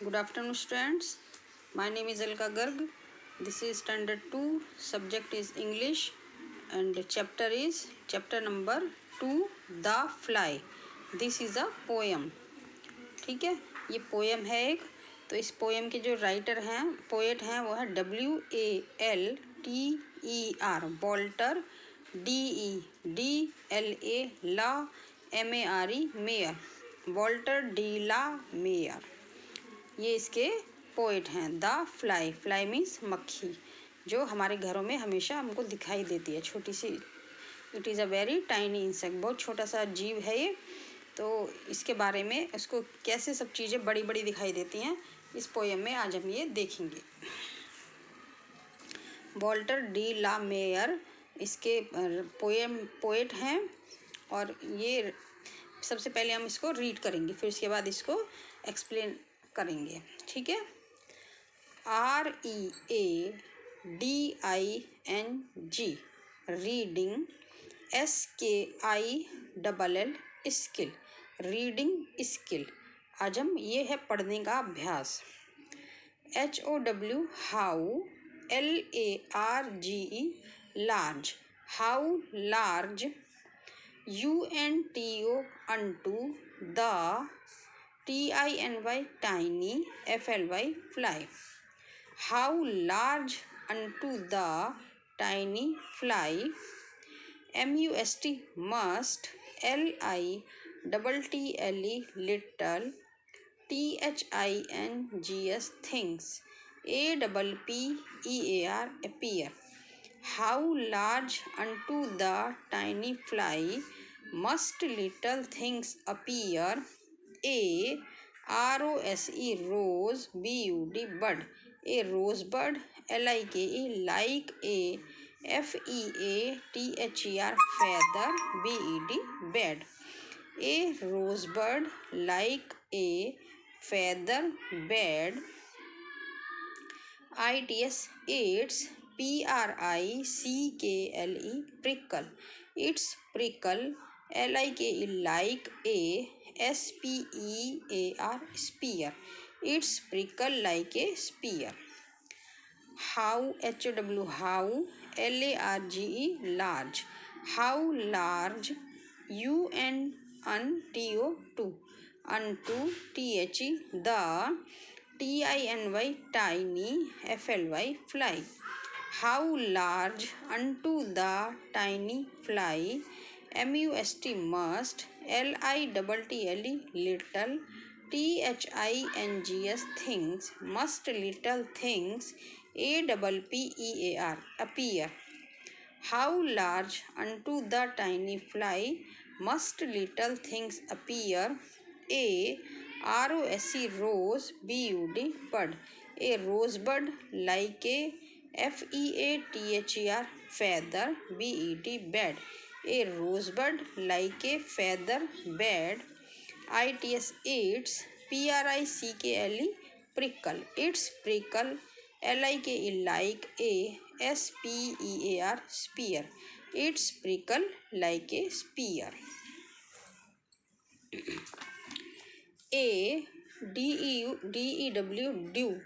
Good afternoon, students. My name is Alka Garg. This is standard 2. Subject is English and chapter is chapter number 2, The Fly. This is a poem. ठीक है, ये poem है एक. तो इस poem के जो राइटर हैं, पोएट हैं, वो है WALTER, Walter, DEDLA, la, MARE, Mare, Walter de la Mare. ये इसके पोएट हैं. द फ्लाई, फ्लाई मीन्स मक्खी, जो हमारे घरों में हमेशा हमको दिखाई देती है, छोटी सी. It is a very tiny insect, बहुत छोटा सा जीव है ये. तो इसके बारे में, इसको कैसे सब चीज़ें बड़ी बड़ी दिखाई देती हैं, इस पोएम में आज हम ये देखेंगे. वॉल्टर डी ला मेयर इसके पोएट हैं. और ये सबसे पहले हम इसको रीड करेंगे, फिर उसके बाद इसको एक्सप्लेन करेंगे. ठीक है. READING, reading. SKILL, skill, reading skill. आज हम ये है पढ़ने का अभ्यास. HOW, how. LARGE, large, how large. UNTO, unto. The, TINY, tiny. FLY, fly. How large unto the tiny fly. MUST, must. LITTLE, little. THINGS, things. APPEAR, appear. How large unto the tiny fly must little things appear. ROSE, rose. BUD, bud. A rosebud. LIKE, like. FEATHER, feather. BED, bed. A rosebud like a feather bed. ITS, its. PRICKLE, prickle. Its prickle. LIKE, like. A SPEAR, spear. Its prickle like a spear. How, HOW, how. LARGE, large. How large. UNTO, to. Unto. THE, the. TINY, tiny. FLY, fly. How large unto the tiny fly. MUST, must. LITTLE, little. THINGS, things. Must little things. APPEAR, appear. How large unto the tiny fly must little things appear. A ROSE, rose. BUD, bud. A rosebud like a FEATHER, feather. BED, bed. A rosebud like a feather bed. ITS, its. PRICKLE, prickle. Its prickle. LIKE, like. A SPEAR, spear. Its prickle like a spear. A DEW, dew.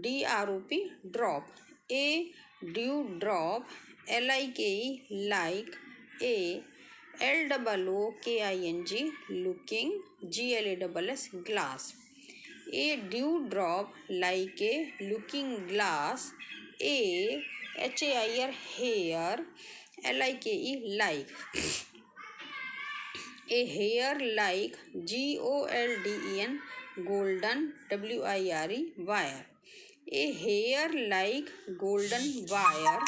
DROP, drop. A dew drop. LIKE, like. A LOOKING, looking. GLASS, glass. A dew drop like a looking glass. A HAIR, hair. LIKE, like. A hair like. GOLDEN, golden. WIRE, wire. A hair like golden wire.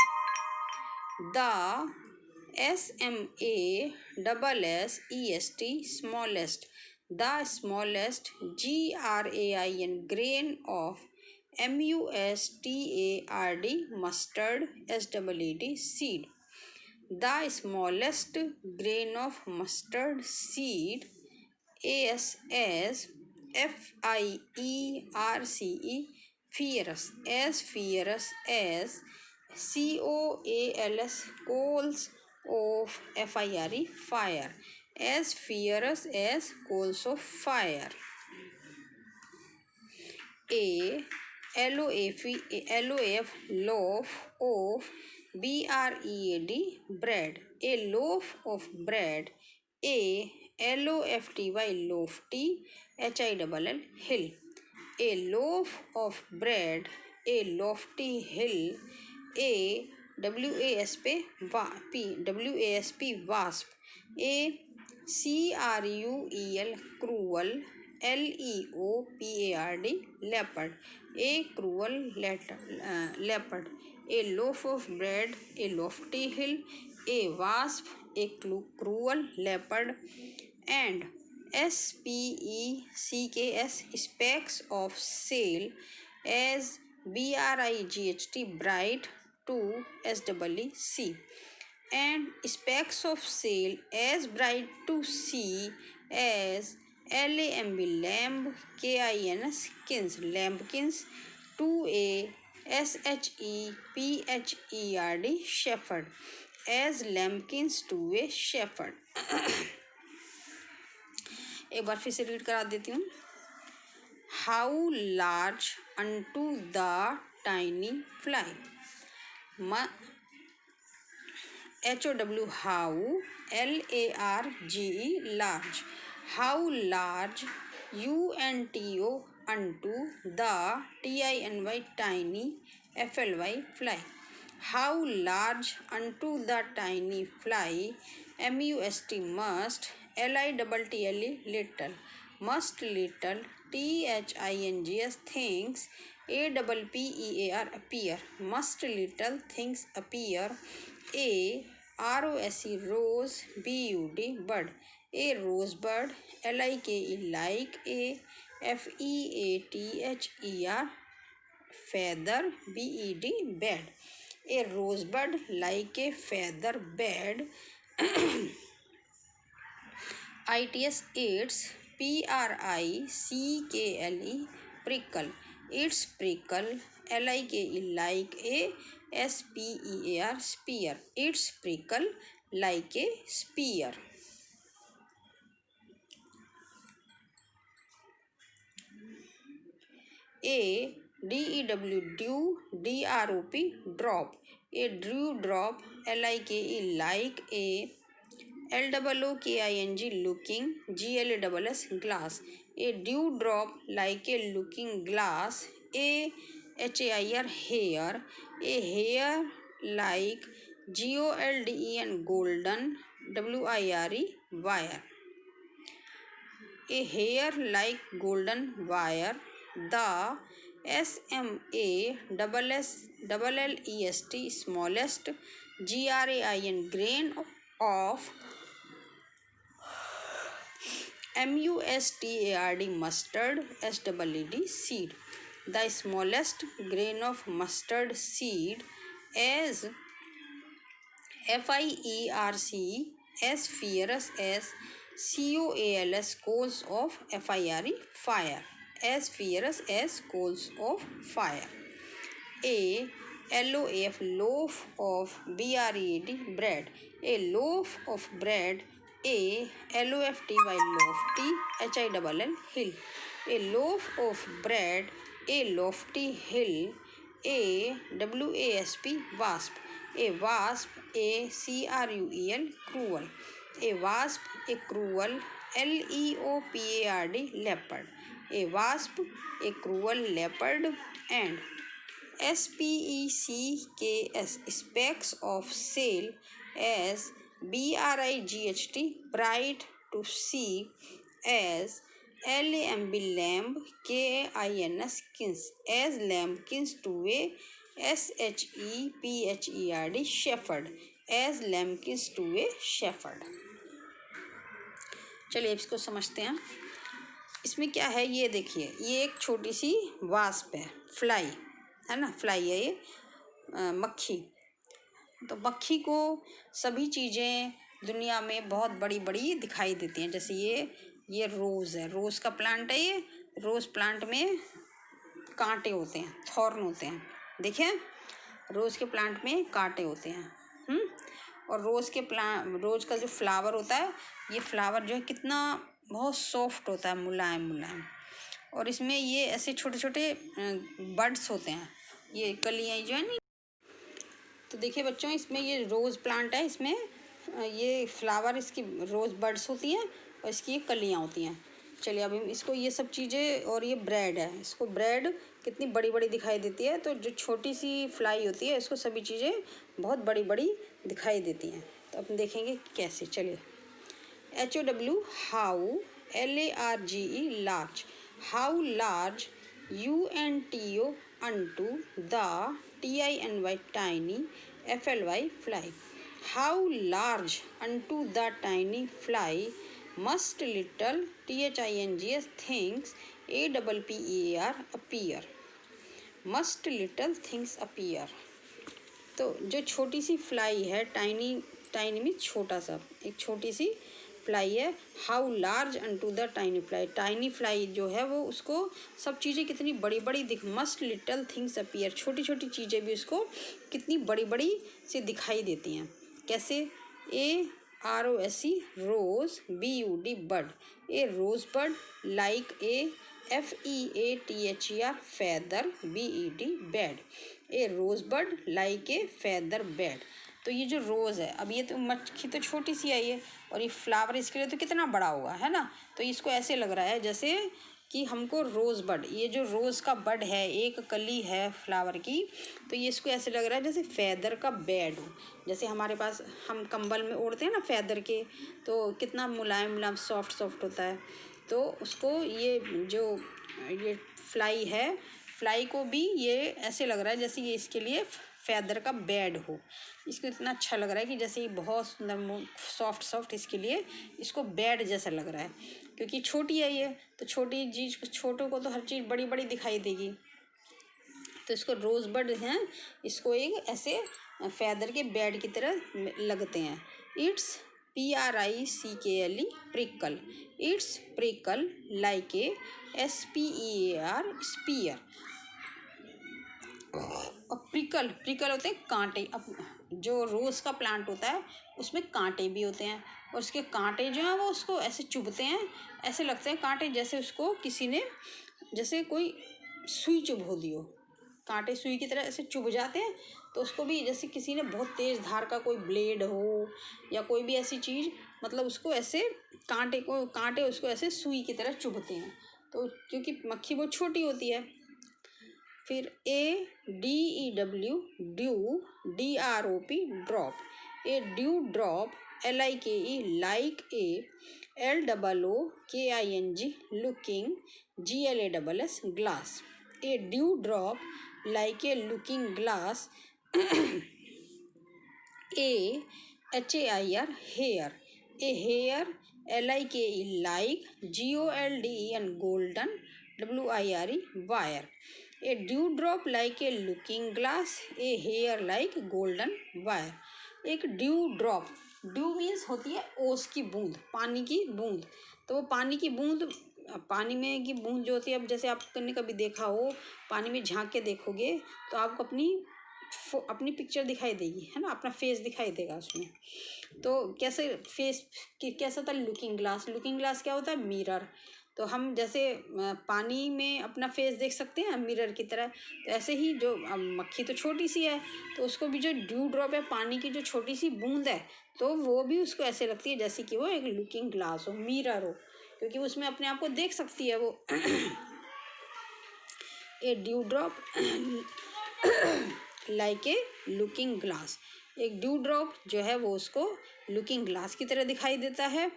The SMASSEST, smallest. The smallest. GRAIN, grain of. MUSTARD, mustard. SWED, seed. The smallest grain of mustard seed. ASS FIERCE, fierce. As fierce as. COALS, coals of. FIRE, fire. As fierce as coals of fire. LOAF loaf of BREAD bread, a loaf of bread. LOFTY lofty HILL hill, a loaf of bread, a lofty hill. WASP wasp, a CRUEL cruel, LEOPARD leopard, a cruel leopard, a loaf of bread, a lofty hill, a wasp, a cruel leopard, and SPECKS specks of sail, as BRIGHT bright to SEEC, and specks of sail as bright to see as LAMB lamb, KINS kins, lambkins, to a SHEPHERD shepherd, as lambkins to a shepherd. एक बार फिर से read करा देती हूँ. How large unto the tiny fly. HOW how, LARGE large. How large, UNTO unto the TINY tiny, FLY fly. How large unto the tiny fly, MUST must, LITTLE little, must little, THINGS things, APPEAR appear, must little things appear. ROSE rose, BUD bud, a rosebud, LIKE like, a FEATHER feather, BED bed, a rosebud like a feather bed. ITS its, PRICKLE prickle, its prickle, LIKE like, a SPEAR spear, its prickle like a spear. A DEW dew, DROP drop, a dew drop, LIKE like, a LOOKING looking, GLASS glass, a dew drop like a looking glass. A HAIR hair, a hair like, GOLDEN golden, WIRE wire, a hair like golden wire. The SMALLEST smallest, GRAIN grain of, MUSTARD mustard, SEED seed, the smallest grain of mustard seed, as FIERCS fierce, as COALS coals of, FIRE fire, as fierce as coals of fire. A LOAF loaf of BREAD bread, a loaf of bread. A LOFTY lofty, HILL hill, a loaf of bread, a lofty hill. A WASP wasp, a wasp, a CRUEL cruel, a wasp, a cruel, LEOPARD leopard, a wasp, a cruel leopard. And SPECKS specks of sail, as BRIGHT bright to see, as LAMB lamb, KINS kins, as lambkins to a SHEPHERD shepherd, as lambkins to a shepherd. चलिए इसको समझते हैं. इसमें क्या है ये देखिए, ये एक छोटी सी वास्प है, फ्लाई है ना, फ्लाई है ये, मक्खी. तो मक्खी को सभी चीज़ें दुनिया में बहुत बड़ी बड़ी दिखाई देती हैं. जैसे ये रोज़ है, रोज़ का प्लांट है ये. रोज़ प्लांट में कांटे होते हैं, थॉर्न होते हैं. देखिए रोज़ के प्लांट में कांटे होते हैं. और रोज़ का जो फ्लावर होता है, ये फ्लावर जो है कितना बहुत सॉफ्ट होता है, मुलायम मुलायम. और इसमें ये ऐसे छोटे छोटे बड्स होते हैं, ये कलियाँ जो है ना। तो देखिए बच्चों, इसमें ये रोज़ प्लांट है, इसमें ये फ्लावर, इसकी रोज़ बड्स होती हैं और इसकी ये कलियाँ होती हैं। चलिए अभी इसको ये सब चीज़ें, और ये ब्रेड है, इसको ब्रेड कितनी बड़ी बड़ी दिखाई देती है, तो जो छोटी सी फ्लाई होती है इसको सभी चीज़ें बहुत बड़ी बड़ी दिखाई देती हैं। तो अपन देखेंगे कैसे। चलिए, HOW how, LARGE large, how large, UNTO unto, the TINY tiny, FLY fly, how large unto the tiny fly, must little THINGS things APPEAR appear, must little things appear। तो जो छोटी सी फ्लाई है, टाइनी, टाइनी में छोटा सा, एक छोटी सी fly है। How large unto the tiny fly, tiny fly जो है वो उसको सब चीज़ें कितनी बड़ी बड़ी दिख, मस्ट लिटल थिंग्स अपीयर, छोटी छोटी चीज़ें भी उसको कितनी बड़ी बड़ी से दिखाई देती हैं। कैसे? AROSE rose, BUD bud, a rose bud, like a FEATHER feather, BED bed, a rose bud like a feather bed. तो ये जो रोज़ है, अब ये तो मक्खी तो छोटी सी आई है और ये फ्लावर इसके लिए तो कितना बड़ा होगा, है ना। तो इसको ऐसे लग रहा है जैसे कि हमको रोज़ बड, ये जो रोज़ का बड है, एक कली है फ्लावर की, तो ये इसको ऐसे लग रहा है जैसे फेदर का बेड हो। जैसे हमारे पास हम कंबल में ओढ़ते हैं ना फेदर के, तो कितना मुलायम मुलायम सॉफ्ट सॉफ्ट होता है। तो उसको ये जो ये फ्लाई है, फ्लाई को भी ये ऐसे लग रहा है जैसे ये इसके लिए फेदर का बेड हो। इसको इतना अच्छा लग रहा है कि जैसे ये बहुत सुंदर सॉफ्ट सॉफ्ट, इसके लिए इसको बेड जैसा लग रहा है, क्योंकि छोटी है ये, तो छोटी चीज़, छोटों को तो हर चीज़ बड़ी बड़ी दिखाई देगी। तो इसको रोज़ बड हैं, इसको एक ऐसे फेदर के बेड की तरह लगते हैं। It's PRICKLE prickle, it's prickle like a SPEAR spear। और प्रिकल, प्रिकल होते हैं कांटे। अब जो रोज़ का प्लांट होता है उसमें कांटे भी होते हैं, और उसके कांटे जो हैं वो उसको ऐसे चुभते हैं, ऐसे लगते हैं कांटे जैसे उसको किसी ने, जैसे कोई सुई चुभो दी हो, कांटे सुई की तरह ऐसे चुभ जाते हैं। तो उसको भी जैसे किसी ने बहुत तेज़ धार का कोई ब्लेड हो या कोई भी ऐसी चीज़, मतलब उसको ऐसे कांटे उसको ऐसे सुई की तरह चुभते हैं। तो क्योंकि मक्खी बहुत छोटी होती है। फिर ADEW dew, DROP drop, a dew drop, LIKE like, a LOOKING looking, GLASS glass, a dew drop like a looking glass, AHAIR hair, a hair, LIKE like, GOLDEN golden, WIRE wire, a dew drop like a looking glass, a hair like golden wire. एक dew drop, dew means होती है ओस की बूंद, पानी की बूंद। तो वो पानी की बूंद, पानी में की बूंद जो होती है, अब जैसे आपने कभी देखा हो, पानी में झांक के देखोगे तो आपको अपनी पिक्चर दिखाई देगी, है ना, अपना फेस दिखाई देगा उसमें। तो कैसे फेस कैसा होता है? लुकिंग ग्लास, लुकिंग ग्लास क्या होता है? मिरर। तो हम जैसे पानी में अपना फेस देख सकते हैं मिरर की तरह, तो ऐसे ही जो मक्खी तो छोटी सी है, तो उसको भी जो ड्यू ड्रॉप है, पानी की जो छोटी सी बूंद है, तो वो भी उसको ऐसे लगती है जैसे कि वो एक लुकिंग ग्लास हो, मिरर हो, क्योंकि उसमें अपने आप को देख सकती है वो। A dew drop like a looking glass, एक ड्यू ड्रॉप जो है वो उसको लुकिंग ग्लास की तरह दिखाई देता है।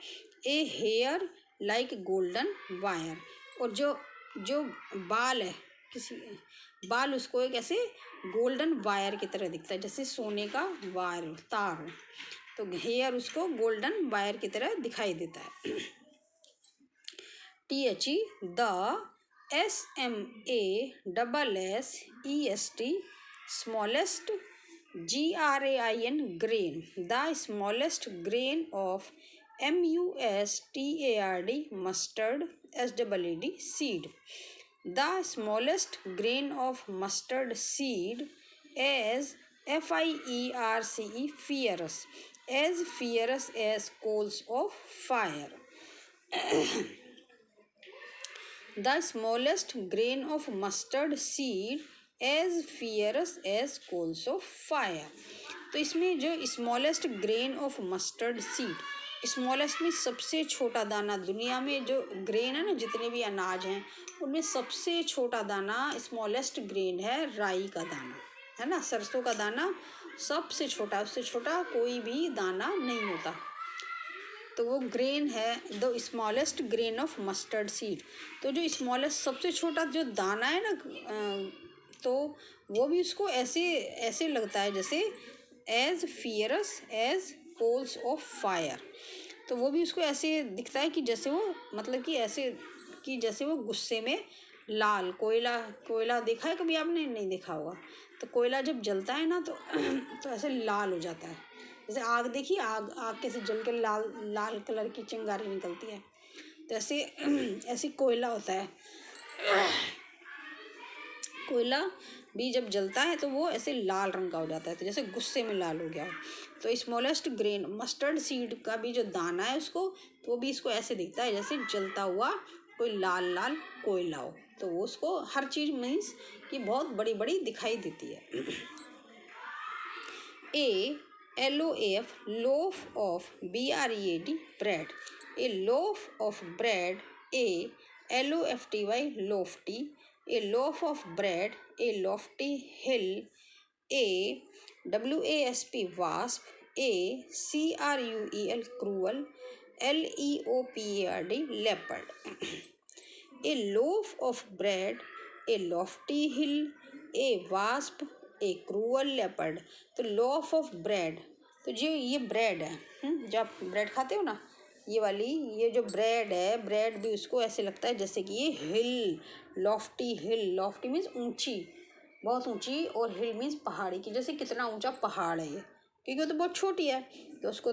ए हेयर लाइक गोल्डन वायर, और जो जो बाल है, किसी बाल उसको एक ऐसे गोल्डन वायर की तरह दिखता है, जैसे सोने का वायर तार हो। तो हेयर उसको गोल्डन वायर की तरह दिखाई देता है। THE the, SMASSEST smallest, GRAIN grain, the smallest grain of MUSTARD mustard, SEED seed, the smallest grain of mustard seed, as FIERCE fierce, as fierce as coals of fire। The smallest grain of mustard seed as fierce as coals of fire. तो इसमें जो smallest grain of mustard seed, smallest में सबसे छोटा दाना, दुनिया में जो ग्रेन है ना, जितने भी अनाज हैं उनमें सबसे छोटा दाना स्मॉलेस्ट ग्रेन है राई का दाना, है ना, सरसों का दाना सबसे छोटा, उससे छोटा कोई भी दाना नहीं होता। तो वो ग्रेन है the smallest grain of mustard seed. तो जो स्मॉलेस्ट सबसे छोटा जो दाना है ना, तो वो भी उसको ऐसे ऐसे लगता है जैसे as fierce as coals of fire. तो वो भी उसको ऐसे दिखता है कि जैसे वो, मतलब कि ऐसे कि जैसे वो गुस्से में लाल, कोयला, कोयला देखा है कभी आपने? नहीं देखा होगा। तो कोयला जब जलता है ना तो ऐसे लाल हो जाता है, जैसे आग देखिए, आग आग कैसे जल के लाल लाल कलर की चिंगारी निकलती है, तो ऐसे ऐसे कोयला होता है। कोयला भी जब जलता है तो वो ऐसे लाल रंग का हो जाता है, तो जैसे गुस्से में लाल हो गया हो। तो स्मॉलेस्ट ग्रेन मस्टर्ड सीड का भी जो दाना है उसको, तो वो भी इसको ऐसे दिखता है जैसे जलता हुआ कोई लाल लाल कोयला हो। तो वो उसको हर चीज़ मीन्स कि बहुत बड़ी बड़ी दिखाई देती है। LOAF loaf of BREAD bread, a loaf of bread, LOFTY lofty, a loaf of bread, a lofty hill, WASP wasp, CRUEL cruel, LEOPARD leopard, a loaf of bread, a lofty hill, a wasp, a cruel leopard। तो loaf of bread, तो जो ये bread है, जो आप bread खाते हो ना, ये वाली, ये जो ब्रेड है, ब्रेड भी उसको ऐसे लगता है जैसे कि ये हिल, लॉफ्टी हिल, लॉफ्टी मीन्स ऊंची, बहुत ऊंची, और हिल मीन्स पहाड़ी की, जैसे कितना ऊंचा पहाड़ है ये, क्योंकि वो तो बहुत छोटी है, तो उसको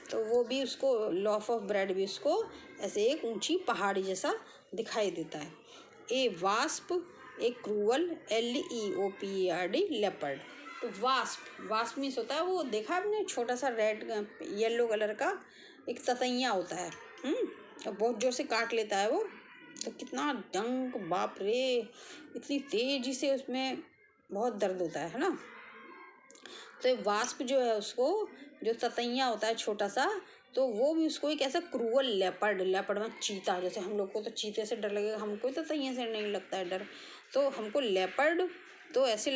तो वो भी उसको लॉफ ऑफ ब्रेड भी उसको ऐसे एक ऊंची पहाड़ी जैसा दिखाई देता है। ए वास्प, ए क्रूअल, LEOPARD लेपर्ड। तो वास्प मीन्स होता है वो, देखा आपने, छोटा सा रेड येलो कलर का एक ततैया होता है, और बहुत जोर से काट लेता है वो, तो कितना डंक, बाप रे, इतनी तेजी से उसमें बहुत दर्द होता है ना। तो ये वास्प जो है उसको, जो ततैया होता है छोटा सा, तो वो भी उसको एक ऐसा क्रूअल लेपर्ड, लेपर्ड में चीता, जैसे हम लोग को तो चीते से डर लगेगा, हमको तो ततैया से नहीं लगता है डर, तो हमको लेपर्ड तो ऐसे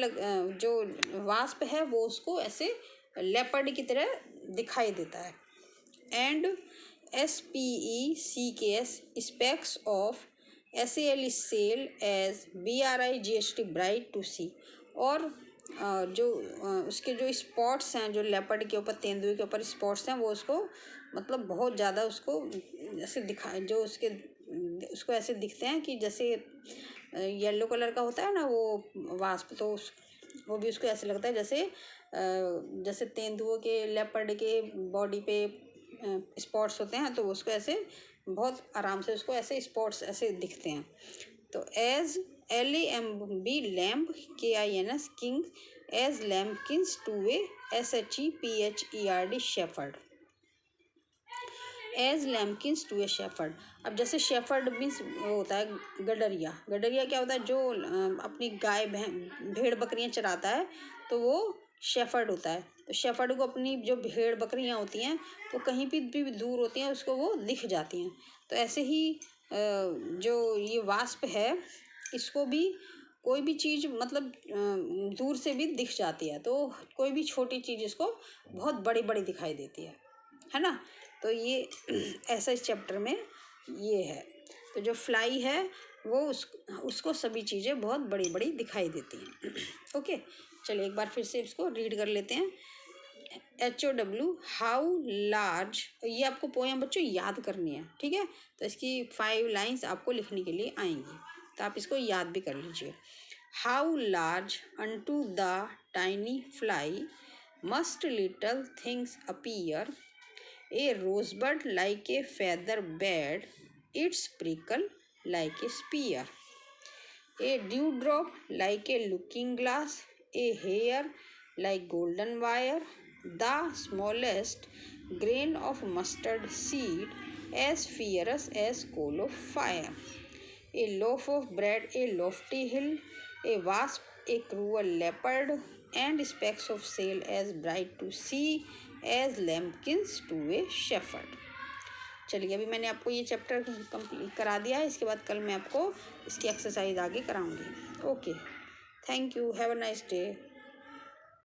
जो वास्प है वो उसको ऐसे लेपर्ड की तरह दिखाई देता है। And SPECKS specks of SAL salt as BRIGHT bright to see. और जो उसके जो स्पॉट्स हैं, जो लेपर्ड के ऊपर, तेंदुए के ऊपर स्पॉट्स हैं, वो उसको मतलब बहुत ज़्यादा उसको ऐसे दिखा, जो उसको ऐसे दिखते हैं कि जैसे येलो कलर का होता है ना वो वास्प, तो वो भी उसको ऐसे लगता है जैसे तेंदुओं के, लेपर्ड के बॉडी पे स्पॉट्स होते हैं, तो उसको ऐसे बहुत आराम से उसको ऐसे स्पॉट्स ऐसे दिखते हैं। तो as LAMB lamb, KINS king, as lambkins to SHEPHERD shepherd, as lambkins to a shepherd. अब जैसे शेफर्ड मीन्स वो होता है गडरिया, गडरिया क्या होता है, जो अपनी गाय भेड़ बकरियां चराता है, तो वो शेफर्ड होता है। तो शेफर्ड को अपनी जो भेड़ बकरियां होती हैं वो कहीं भी दूर होती हैं, उसको वो दिख जाती हैं। तो ऐसे ही जो ये वास्प है, इसको भी कोई भी चीज़ मतलब दूर से भी दिख जाती है, तो कोई भी छोटी चीज़ इसको बहुत बड़ी बड़ी दिखाई देती है ना। तो ये ऐसा इस चैप्टर में ये है। तो जो फ्लाई है वो उसको सभी चीज़ें बहुत बड़ी बड़ी दिखाई देती हैं। ओके, चलिए एक बार फिर से इसको रीड कर लेते हैं। HOW हाउ लार्ज, ये आपको पोएम बच्चों याद करनी है, ठीक है। तो इसकी 5 लाइन्स आपको लिखने के लिए आएंगी, तो आप इसको याद भी कर लीजिए। How large unto the tiny fly must little things appear, ए रोजबud like a feather bed, its prickle like a spear, a dewdrop like a looking glass, a hair like golden wire, the smallest grain of mustard seed as fierce as coal of fire. A loaf of bread, a lofty hill, a wasp, a cruel leopard, and specks of sail as bright to see as lambkins to a shepherd. चलिए, अभी मैंने आपको ये chapter complete करा दिया है। इसके बाद कल मैं आपको इसकी एक्सरसाइज आगे कराऊंगी। Okay, thank you, have a nice day.